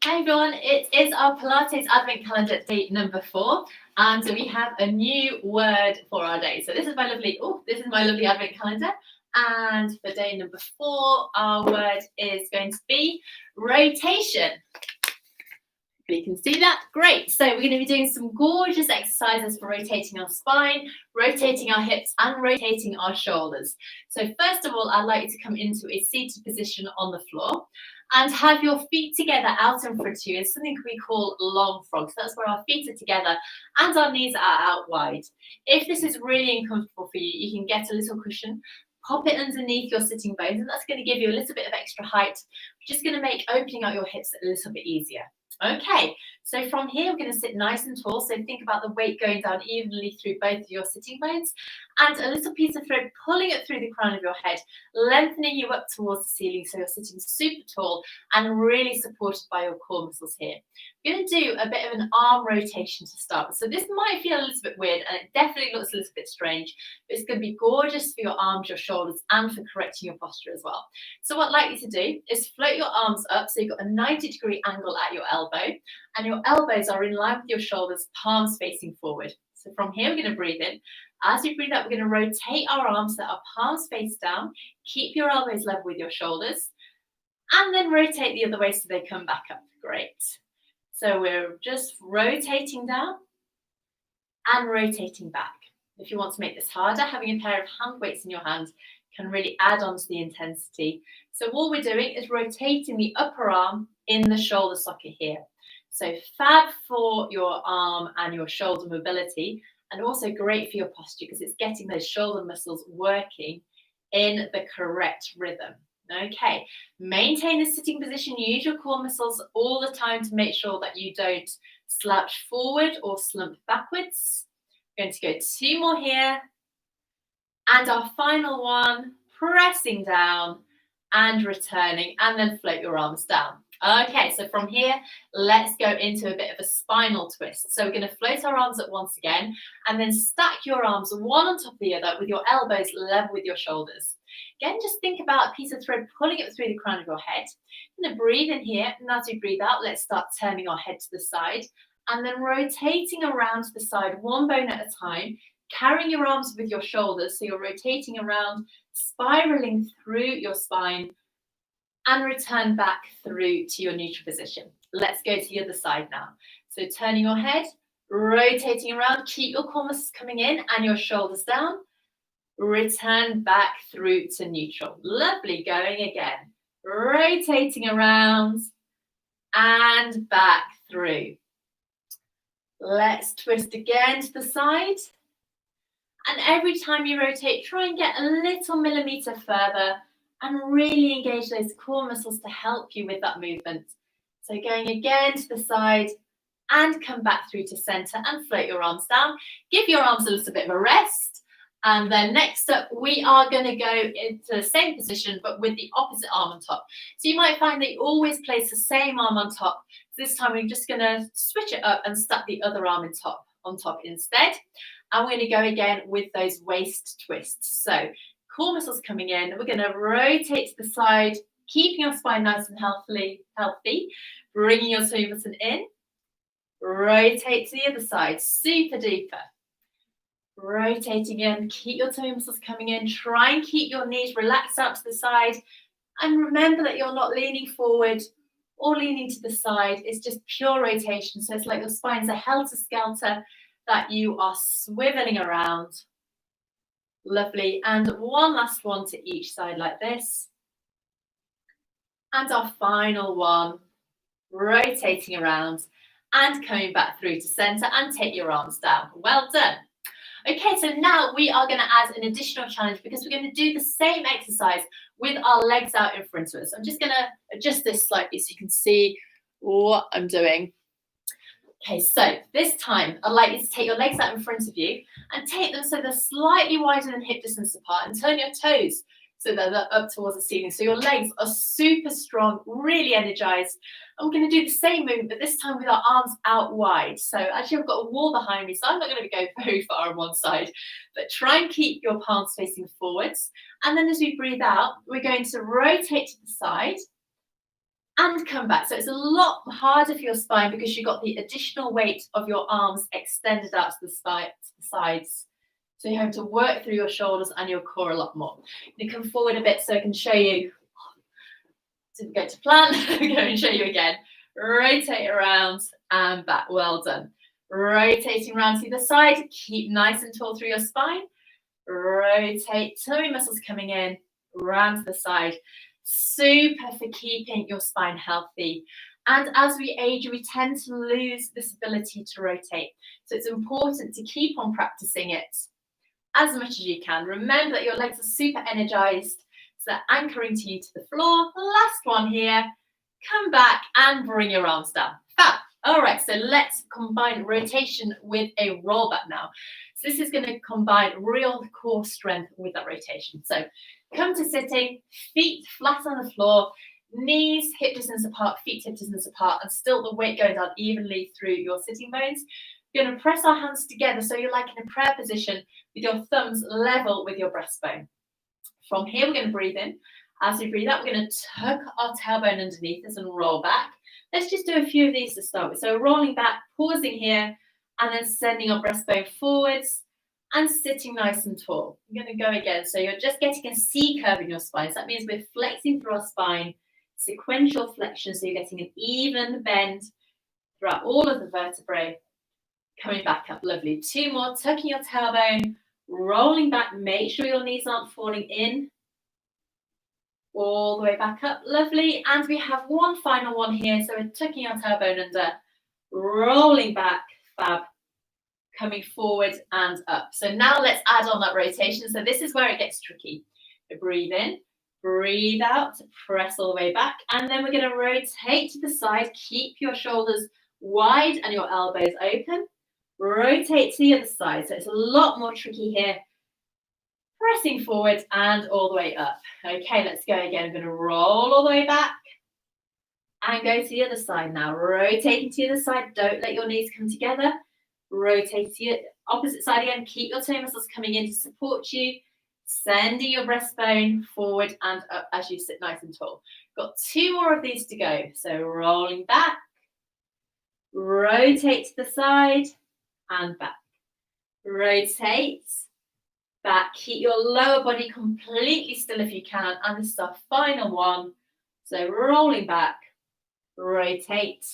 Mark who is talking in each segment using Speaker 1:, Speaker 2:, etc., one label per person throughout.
Speaker 1: Hi everyone, it is our Pilates Advent Calendar day number 4, and we have a new word for our day. So this is my lovely Advent Calendar, and for day number 4, our word is going to be rotation. You can see that, great. So we're going to be doing some gorgeous exercises for rotating our spine, rotating our hips, and rotating our shoulders. So first of all, I'd like you to come into a seated position on the floor and have your feet together out in front of you. It's something we call long frog. So that's where our feet are together and our knees are out wide. If this is really uncomfortable for you, you can get a little cushion, pop it underneath your sitting bones, and that's going to give you a little bit of extra height, which is going to make opening out your hips a little bit easier. Okay, so from here we're going to sit nice and tall, so think about the weight going down evenly through both of your sitting bones and a little piece of thread pulling it through the crown of your head, lengthening you up towards the ceiling so you're sitting super tall and really supported by your core muscles here. We're going to do a bit of an arm rotation to start with. So this might feel a little bit weird and it definitely looks a little bit strange, but it's going to be gorgeous for your arms, your shoulders, and for correcting your posture as well. So what I'd like you to do is float your arms up so you've got a 90-degree angle at your elbow, and your elbows are in line with your shoulders, palms facing forward. So from here, we're going to breathe in. As we breathe out, we're going to rotate our arms so our palms face down. Keep your elbows level with your shoulders, and then rotate the other way so they come back up. Great. So we're just rotating down and rotating back. If you want to make this harder, having a pair of hand weights in your hand can really add on to the intensity. So all we're doing is rotating the upper arm in the shoulder socket here. So fab for your arm and your shoulder mobility, and also great for your posture because it's getting those shoulder muscles working in the correct rhythm. Okay, maintain the sitting position. Use your core muscles all the time to make sure that you don't slouch forward or slump backwards. We're going to go 2 more here. And our final one, pressing down and returning, and then float your arms down. Okay, so from here, let's go into a bit of a spinal twist. So we're going to float our arms up once again, and then stack your arms one on top of the other with your elbows level with your shoulders. Again, just think about a piece of thread pulling it through the crown of your head. You're going to breathe in here, and as we breathe out, let's start turning our head to the side, and then rotating around to the side, one bone at a time, carrying your arms with your shoulders, so you're rotating around, spiraling through your spine, and return back through to your neutral position. Let's go to the other side now. So turning your head, rotating around, keep your core muscles coming in and your shoulders down. Return back through to neutral. Lovely, going again. Rotating around and back through. Let's twist again to the side. And every time you rotate, try and get a little millimetre further and really engage those core muscles to help you with that movement. So going again to the side and come back through to centre and float your arms down. Give your arms a little bit of a rest. And then next up, we are going to go into the same position, but with the opposite arm on top. So you might find that you always place the same arm on top. This time we're just going to switch it up and stack the other arm on top instead. And we're going to go again with those waist twists. So core muscles coming in. We're going to rotate to the side, keeping your spine nice and healthy. Bringing your toe button in. Rotate to the other side. Super duper. Rotating in. Keep your toe muscles coming in. Try and keep your knees relaxed out to the side. And remember that you're not leaning forward or leaning to the side. It's just pure rotation. So it's like your spine's a helter-skelter that you are swiveling around. Lovely. And one last one to each side like this. And our final one, rotating around and coming back through to centre, and take your arms down. Well done. Okay, so now we are going to add an additional challenge because we're going to do the same exercise with our legs out in front of us. I'm just going to adjust this slightly so you can see what I'm doing. Okay, so this time I'd like you to take your legs out in front of you and take them so they're slightly wider than hip distance apart, and turn your toes so that they're up towards the ceiling. So your legs are super strong, really energized. And we're going to do the same movement, but this time with our arms out wide. So actually I've got a wall behind me, so I'm not going to go very far on one side, but try and keep your palms facing forwards. And then as we breathe out, we're going to rotate to the side and come back. So it's a lot harder for your spine because you've got the additional weight of your arms extended out to the sides. So you're having to work through your shoulders and your core a lot more. You come forward a bit so I can show you. Didn't go to plan. Go and show you again. Rotate around and back. Well done. Rotating around to the side. Keep nice and tall through your spine. Rotate. Tummy muscles coming in. Round to the side. Super for keeping your spine healthy. And as we age, we tend to lose this ability to rotate. So it's important to keep on practicing it as much as you can. Remember that your legs are super energized. So they're anchoring to you to the floor. Last one here. Come back and bring your arms down. Fab. All right, so let's combine rotation with a roll back now. So this is going to combine real core strength with that rotation. So come to sitting, feet flat on the floor, knees hip distance apart, feet hip distance apart, and still the weight going down evenly through your sitting bones. We're going to press our hands together so you're like in a prayer position with your thumbs level with your breastbone. From here, we're going to breathe in. As we breathe out, we're going to tuck our tailbone underneath us and roll back. Let's just do a few of these to start with. So rolling back, pausing here, and then sending our breastbone forwards and sitting nice and tall. I'm going to go again. So you're just getting a C curve in your spine. So that means we're flexing through our spine, sequential flexion. So you're getting an even bend throughout all of the vertebrae. Coming back up, lovely. Two more, tucking your tailbone, rolling back. Make sure your knees aren't falling in. All the way back up, lovely. And we have one final one here. So we're tucking our tailbone under, rolling back, fab, coming forward and up. So now let's add on that rotation. So this is where it gets tricky. So breathe in, breathe out, press all the way back. And then we're going to rotate to the side. Keep your shoulders wide and your elbows open. Rotate to the other side. So it's a lot more tricky here. Pressing forward and all the way up. Okay, let's go again. I'm going to roll all the way back and go to the other side now. Rotating to the other side. Don't let your knees come together. Rotate to the opposite side again. Keep your toe muscles coming in to support you. Sending your breastbone forward and up as you sit nice and tall. Got two more of these to go. So rolling back. Rotate to the side and back. Rotate. Back, keep your lower body completely still if you can, and this is our final one. So rolling back, rotate,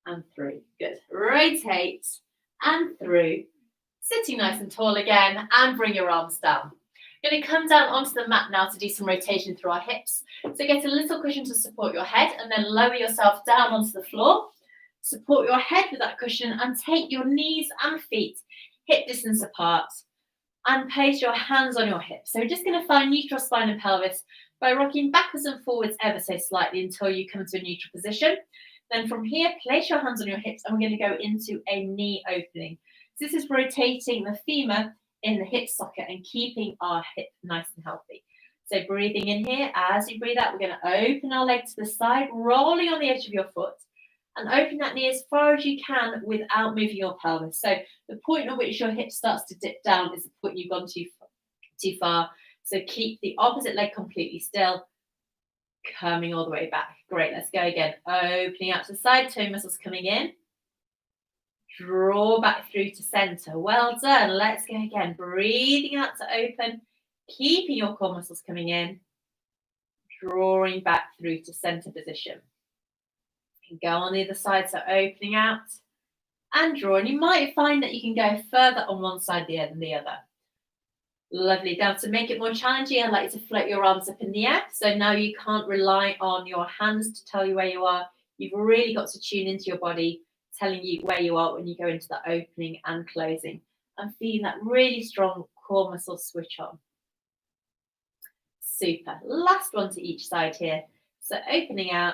Speaker 1: and through. Good. Rotate and through. Sitting nice and tall again, and bring your arms down. You're going to come down onto the mat now to do some rotation through our hips. So get a little cushion to support your head, and then lower yourself down onto the floor. Support your head with that cushion, and take your knees and feet hip distance apart. And place your hands on your hips. So we're just going to find neutral spine and pelvis by rocking backwards and forwards ever so slightly until you come to a neutral position. Then from here, place your hands on your hips and we're going to go into a knee opening. So this is rotating the femur in the hip socket and keeping our hip nice and healthy. So breathing in here, as you breathe out, we're going to open our leg to the side, rolling on the edge of your foot. And open that knee as far as you can without moving your pelvis. So the point at which your hip starts to dip down is the point you've gone too far. So keep the opposite leg completely still, coming all the way back. Great, let's go again. Opening out to the side, toe muscles coming in. Draw back through to center. Well done. Let's go again. Breathing out to open, keeping your core muscles coming in. Drawing back through to center position. Go on the other side, so opening out and draw. And you might find that you can go further on one side than the other. Lovely. Now to make it more challenging, I'd like you to float your arms up in the air. So now you can't rely on your hands to tell you where you are. You've really got to tune into your body, telling you where you are when you go into that opening and closing. And feeling that really strong core muscle switch on. Super. Last one to each side here. So opening out.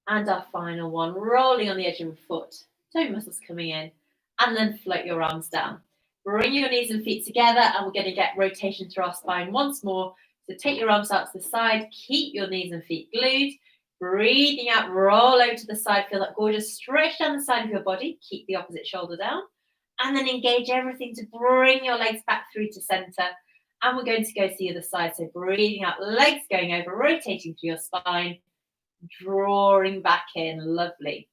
Speaker 1: And our final one, rolling on the edge of your foot, toe muscles coming in, and then float your arms down. Bring your knees and feet together, and we're going to get rotation through our spine once more. So take your arms out to the side, keep your knees and feet glued. Breathing out, roll over to the side, feel that gorgeous stretch down the side of your body. Keep the opposite shoulder down, and then engage everything to bring your legs back through to center. And we're going to go to the other side. So breathing out, legs going over, rotating through your spine, drawing back in. Lovely.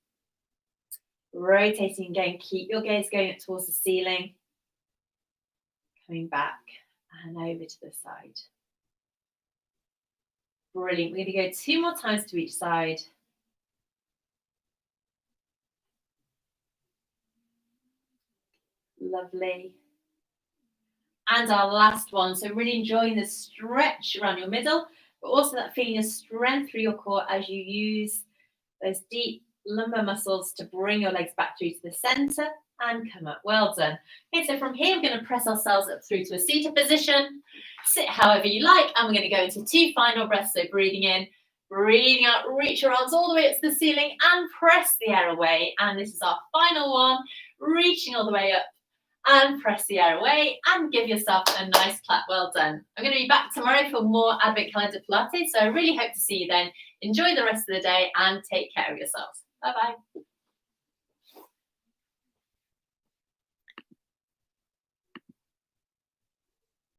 Speaker 1: Rotating again. Keep your gaze going up towards the ceiling. Coming back and over to the side. Brilliant. We're going to go 2 more times to each side. Lovely. And our last one. So really enjoying the stretch around your middle, but also that feeling of strength through your core as you use those deep lumbar muscles to bring your legs back through to the center and come up. Well done. Okay, so from here, we're going to press ourselves up through to a seated position. Sit however you like, and we're going to go into 2 final breaths. So breathing in, breathing out, reach your arms all the way up to the ceiling and press the air away. And this is our final one, reaching all the way up and press the air away and give yourself a nice clap. Well done. I'm going to be back tomorrow for more Advent Calendar Pilates. So I really hope to see you then. Enjoy the rest of the day and take care of yourselves. Bye-bye.